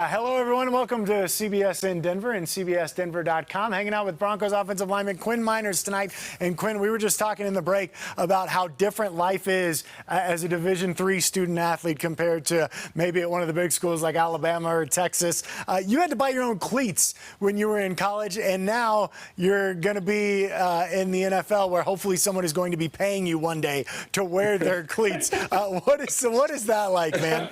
Hello, everyone. Welcome to CBS in Denver and CBSDenver.com. Hanging out with Broncos offensive lineman Quinn Meinerz tonight. And Quinn, we were just talking in the break about how different life is as a Division III student athlete compared to maybe at one of the big schools like Alabama or Texas. You had to buy your own cleats when you were in college, and now you're going to be in the NFL, where hopefully someone is going to be paying you one day to wear their cleats. What is that like, man?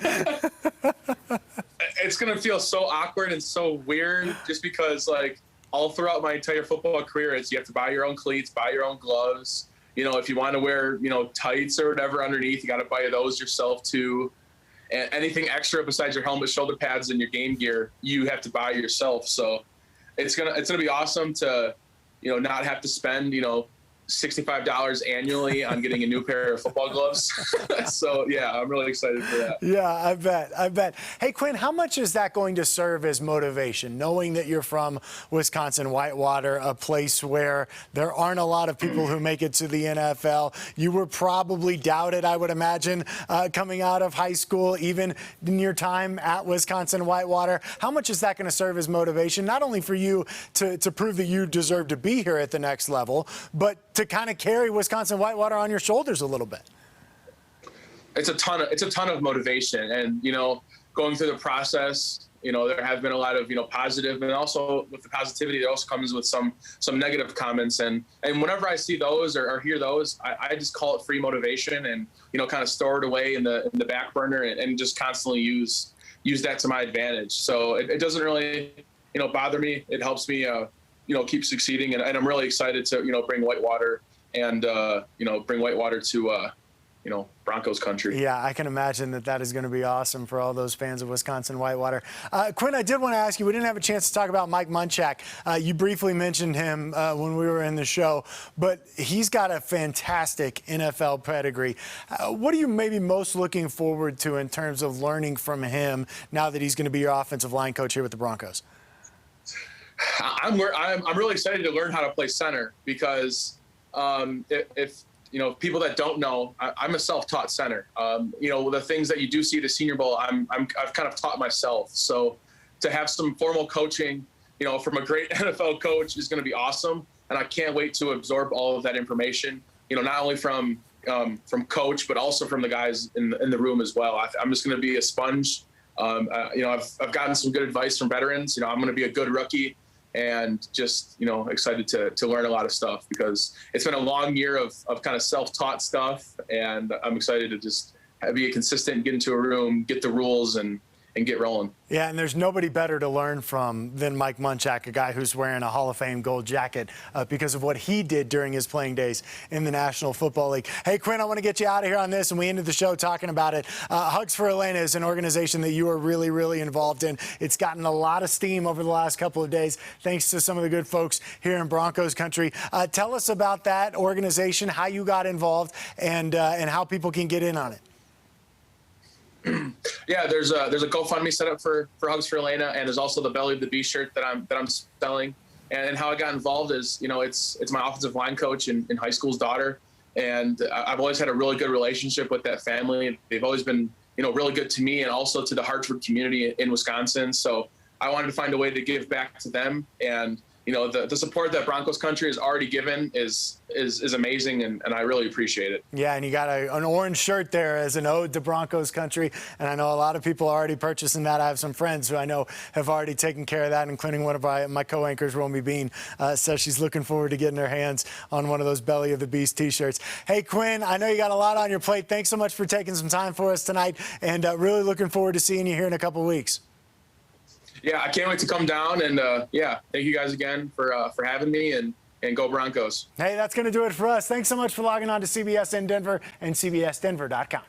It's going to feel so awkward and so weird just because, like, all throughout my entire football career, you have to buy your own cleats, buy your own gloves. You know, if you want to wear, tights or whatever underneath, you got to buy those yourself too. And anything extra besides your helmet, shoulder pads, and your game gear, you have to buy yourself. So it's gonna be awesome to, not have to spend, $65 annually on getting a new pair of football gloves. So, yeah, I'm really excited for that. Yeah, I bet. Hey, Quinn, how much is that going to serve as motivation, knowing that you're from Wisconsin, Whitewater, a place where there aren't a lot of people who make it to the NFL? You were probably doubted, I would imagine, coming out of high school, even in your time at Wisconsin, Whitewater. How much is that going to serve as motivation, not only for you to prove that you deserve to be here at the next level, but to kind of carry Wisconsin Whitewater on your shoulders a little bit? It's a ton of motivation, and going through the process, there have been a lot of positive, and also with the positivity, there also comes with some negative comments, and whenever I see those or hear those, I just call it free motivation, and kind of store it away in the back burner, and just constantly use that to my advantage. So it doesn't really bother me. It helps me keep succeeding, and I'm really excited to bring Whitewater and bring Whitewater to Broncos country. Yeah, I can imagine that is going to be awesome for all those fans of Wisconsin Whitewater. Quinn, I did want to ask you, we didn't have a chance to talk about Mike Munchak. You briefly mentioned him when we were in the show, but he's got a fantastic NFL pedigree. What are you maybe most looking forward to in terms of learning from him now that he's going to be your offensive line coach here with the Broncos? I'm really excited to learn how to play center, because if people that don't know, I'm a self-taught center. The things that you do see at the Senior Bowl, I've kind of taught myself. So to have some formal coaching, from a great NFL coach is going to be awesome, and I can't wait to absorb all of that information. Not only from coach, but also from the guys in the room as well. I'm just going to be a sponge. I've gotten some good advice from veterans. I'm going to be a good rookie, and just, excited to learn a lot of stuff, because it's been a long year of kind of self-taught stuff, and I'm excited to just be consistent, get into a room, get the rules, and get rolling. Yeah, and there's nobody better to learn from than Mike Munchak, a guy who's wearing a Hall of Fame gold jacket because of what he did during his playing days in the National Football League. Hey, Quinn, I want to get you out of here on this, and we ended the show talking about it. Hugs for Elena is an organization that you are really, really involved in. It's gotten a lot of steam over the last couple of days, thanks to some of the good folks here in Broncos country. Tell us about that organization, how you got involved, and how people can get in on it. Yeah, there's a GoFundMe set up for Hugs for Elena, and there's also the Belly of the Beast shirt that I'm selling. And how I got involved is, it's my offensive line coach in high school's daughter, and I've always had a really good relationship with that family. They've always been, really good to me and also to the Hartford community in Wisconsin. So I wanted to find a way to give back to them, and the support that Broncos country has already given is amazing, and I really appreciate it. Yeah, and you got an orange shirt there as an ode to Broncos country, and I know a lot of people are already purchasing that. I have some friends who I know have already taken care of that, including one of my co-anchors, Romy Bean, says she's looking forward to getting her hands on one of those Belly of the Beast T-shirts. Hey, Quinn, I know you got a lot on your plate. Thanks so much for taking some time for us tonight, and really looking forward to seeing you here in a couple weeks. Yeah, I can't wait to come down, and thank you guys again for having me, and go Broncos. Hey, that's going to do it for us. Thanks so much for logging on to CBS in Denver and CBSDenver.com.